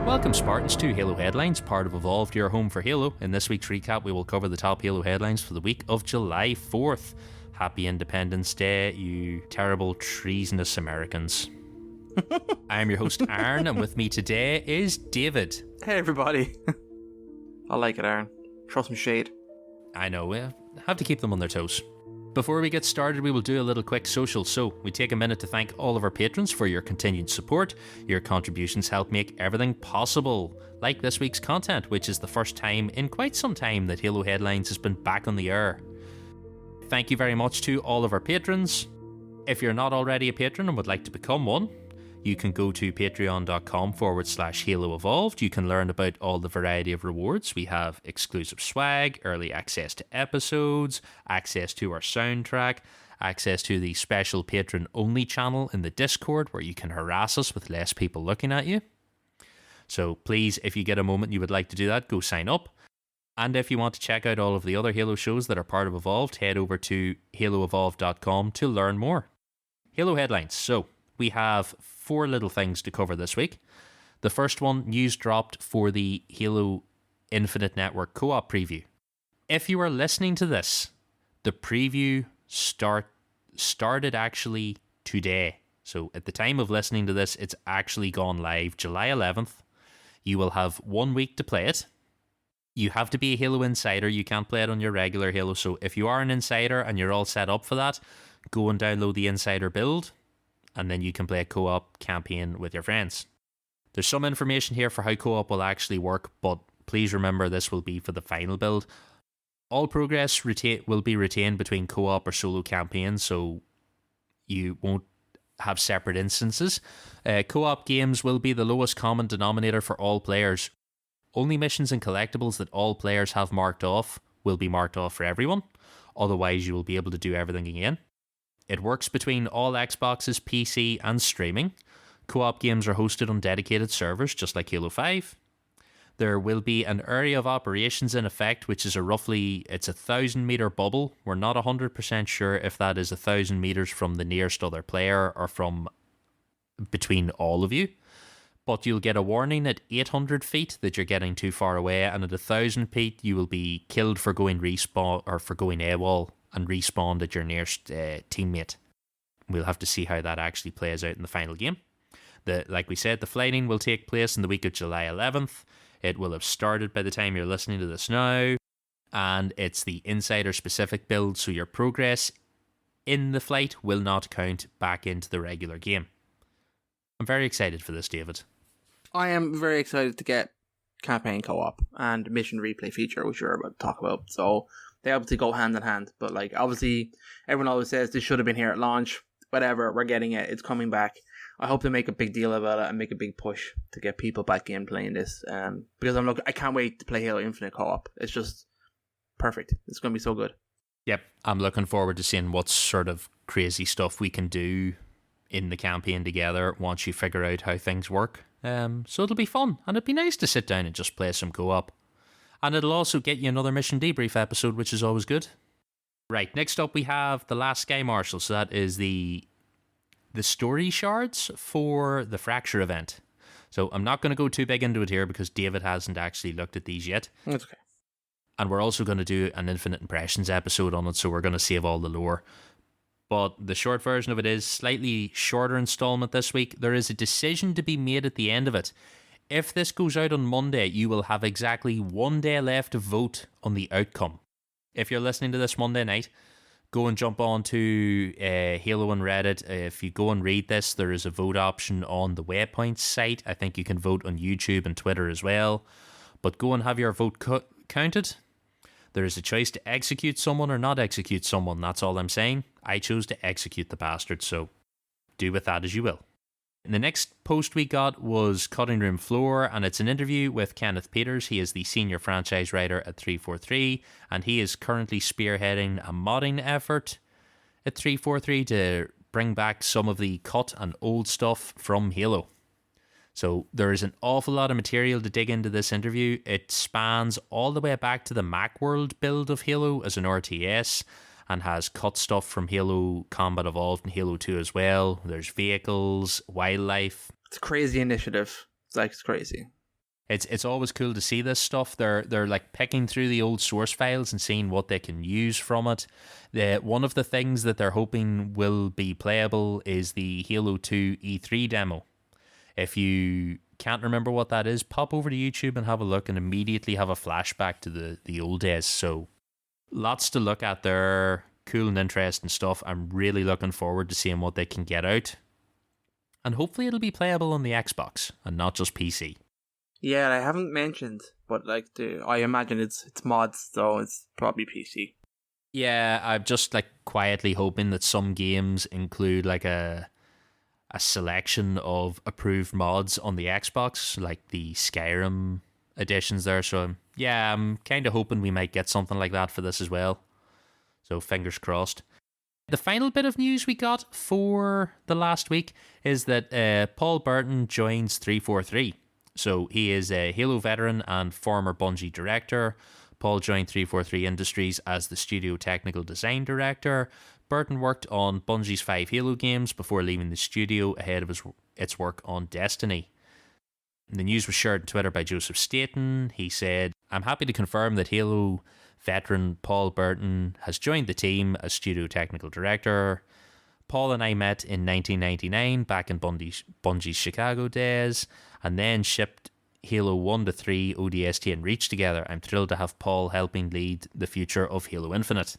Welcome Spartans to Halo Headlines, part of Evolved, your home for Halo. In this week's recap we will cover the top Halo headlines for the week of July 4th. Happy Independence Day, you terrible treasonous Americans. I am your host Aaron, and with me today is David. Hey everybody. I like it, Aaron. Throw some shade. I know, we have to keep them on their toes. Before we get started, we will do a little quick social. So, we take a minute to thank all of our patrons for your continued support. Your contributions help make everything possible, like this week's content, which is the first time in quite some time that Halo Headlines has been back on the air. Thank you very much to all of our patrons. If you're not already a patron and would like to become one, you can go to patreon.com/Halo Evolved. You can learn about all the variety of rewards. We have exclusive swag, early access to episodes, access to our soundtrack, access to the special patron-only channel in the Discord where you can harass us with less people looking at you. So please, if you get a moment you would like to do that, go sign up. And if you want to check out all of the other Halo shows that are part of Evolved, head over to haloevolved.com to learn more. Halo headlines. So, we have 4 little things to cover this week. The first one, news dropped for the Halo Infinite Network co-op preview. If you are listening to this, the preview started actually today. So at the time of listening to this, it's actually gone live July 11th. You will have 1 week to play it. You have to be a Halo Insider. You can't play it on your regular Halo. So if you are an Insider and you're all set up for that, go and download the Insider build, and then you can play a co-op campaign with your friends. There's some information here for how co-op will actually work, but please remember this will be for the final build. All progress will be retained between co-op or solo campaigns, so you won't have separate instances. Co-op games will be the lowest common denominator for all players. Only missions and collectibles that all players have marked off will be marked off for everyone. Otherwise, you will be able to do everything again. It works between all Xboxes, PC, and streaming. Co-op games are hosted on dedicated servers, just like Halo 5. There will be an area of operations in effect, which is it's a 1,000-meter bubble. We're not 100% sure if that is 1,000 meters from the nearest other player or from between all of you. But you'll get a warning at 800 feet that you're getting too far away, and at 1,000 feet you will be killed for going respawn or for going AWOL and respawned at your nearest teammate. We'll have to see how that actually plays out in the final game. Like we said, the flighting will take place in the week of July 11th. It will have started by the time you're listening to this now, and it's the Insider-specific build, so your progress in the flight will not count back into the regular game. I'm very excited for this, David. I am very excited to get campaign co-op and mission replay feature, which we're about to talk about. So they obviously go hand in hand, but obviously everyone always says this should have been here at launch. Whatever, we're getting it. It's coming back. I hope they make a big deal about it and make a big push to get people back in playing this. Because I can't wait to play Halo Infinite co-op. It's just perfect. It's going to be so good. Yep, I'm looking forward to seeing what sort of crazy stuff we can do in the campaign together once you figure out how things work. So it'll be fun, and it'd be nice to sit down and just play some co-op. And it'll also get you another mission debrief episode, which is always good. Right, next up we have The Last Sky Marshal. So that is the story shards for the Fracture event. So I'm not going to go too big into it here because David hasn't actually looked at these yet. That's okay. And we're also going to do an Infinite Impressions episode on it, so we're going to save all the lore. But the short version of it is slightly shorter installment this week. There is a decision to be made at the end of it. If this goes out on Monday, you will have exactly 1 day left to vote on the outcome. If you're listening to this Monday night, go and jump on to Halo on Reddit. If you go and read this, there is a vote option on the Waypoint site. I think you can vote on YouTube and Twitter as well. But go and have your vote counted. There is a choice to execute someone or not execute someone. That's all I'm saying. I chose to execute the bastard, so do with that as you will. And the next post we got was Cutting Room Floor, and it's an interview with Kenneth Peters. He is the senior franchise writer at 343, and he is currently spearheading a modding effort at 343 to bring back some of the cut and old stuff from Halo. So there is an awful lot of material to dig into this interview. It spans all the way back to the Macworld build of Halo as an RTS and has cut stuff from Halo Combat Evolved and Halo 2 as well. There's vehicles, wildlife. It's a crazy initiative. It's crazy. It's always cool to see this stuff. They're like picking through the old source files and seeing what they can use from it. One of the things that they're hoping will be playable is the Halo 2 E3 demo. If you can't remember what that is, pop over to YouTube and have a look and immediately have a flashback to the old days. So lots to look at there. Cool and interesting stuff. I'm really looking forward to seeing what they can get out. And hopefully it'll be playable on the Xbox and not just PC. Yeah, I haven't mentioned, but like I imagine it's mods, so it's probably PC. Yeah, I'm just like quietly hoping that some games include like a selection of approved mods on the Xbox, like the Skyrim editions there. So yeah, I'm kind of hoping we might get something like that for this as well. So fingers crossed. The final bit of news we got for the last week is that Paul Burton joins 343. So he is a Halo veteran and former Bungie director. Paul joined 343 Industries as the studio technical design director. Burton worked on Bungie's 5 Halo games before leaving the studio ahead of its work on Destiny. The news was shared on Twitter by Joseph Staten. He said, "I'm happy to confirm that Halo veteran Paul Burton has joined the team as studio technical director. Paul and I met in 1999 back in Bungie's Chicago days and then shipped Halo 1 to 3 ODST and Reach together. I'm thrilled to have Paul helping lead the future of Halo Infinite."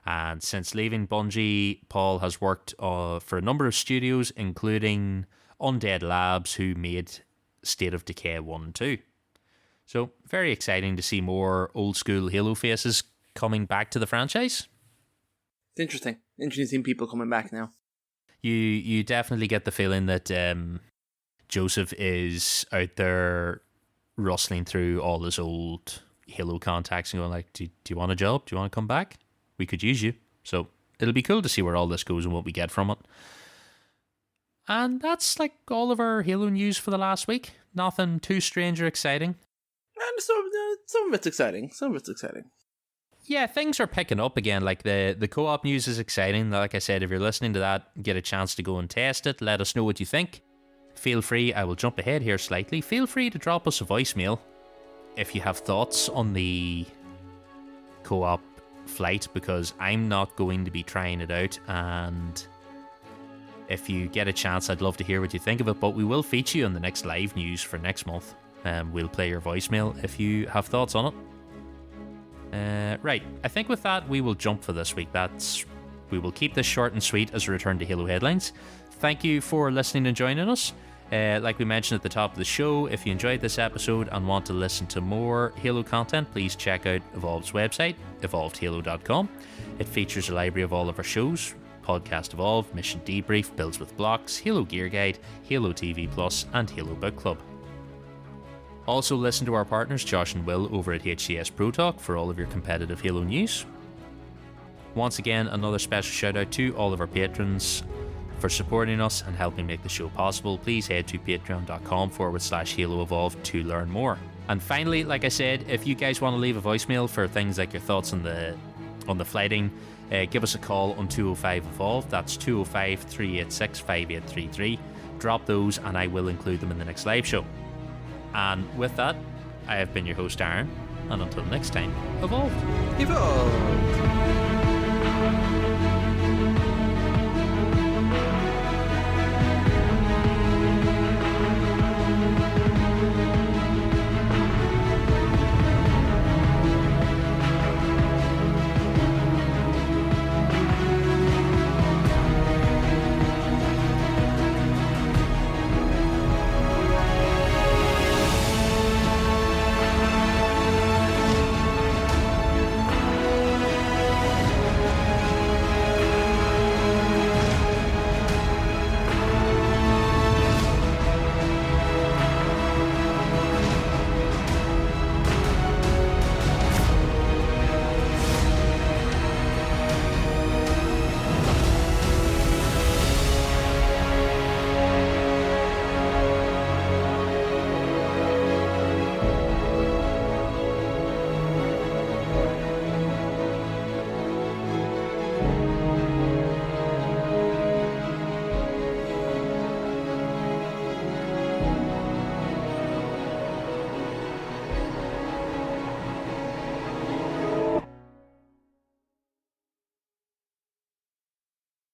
And since leaving Bungie, Paul has worked for a number of studios, including Undead Labs, who made State of Decay 1 and 2. So, very exciting to see more old school Halo faces coming back to the franchise. It's interesting. Interesting seeing people coming back now. You definitely get the feeling that Joseph is out there rustling through all his old Halo contacts and going like, do you want a job? Do you want to come back? We could use you. So it'll be cool to see where all this goes and what we get from it. And that's like all of our Halo news for the last week. Nothing too strange or exciting. And some of it's exciting. Some of it's exciting. Yeah, things are picking up again. Like the co-op news is exciting. Like I said, if you're listening to that, get a chance to go and test it. Let us know what you think. Feel free, I will jump ahead here slightly. Feel free to drop us a voicemail if you have thoughts on the co-op flight, because I'm not going to be trying it out, and if you get a chance, I'd love to hear what you think of it, but we will feature you on the next live news for next month. We'll play your voicemail if you have thoughts on it. Right, I think with that we will jump for this week. We will keep this short and sweet as we return to Halo headlines. Thank you for listening and joining us. Like we mentioned at the top of the show, if you enjoyed this episode and want to listen to more Halo content, please check out Evolved's website, evolvedhalo.com. It features a library of all of our shows: Podcast Evolved, Mission Debrief, Builds with Blocks, Halo Gear Guide, Halo TV Plus, and Halo Book Club. Also listen to our partners Josh and Will over at HCS Pro Talk for all of your competitive Halo news. Once again, another special shout out to all of our patrons for supporting us and helping make the show possible. Please head to patreon.com/Halo Evolved to learn more. And finally, like I said, if you guys want to leave a voicemail for things like your thoughts on the flighting, give us a call on 205 Evolved. That's 205 386 5833. Drop those and I will include them in the next live show. And with that, I have been your host Aaron, and until next time, Evolved. Evolved.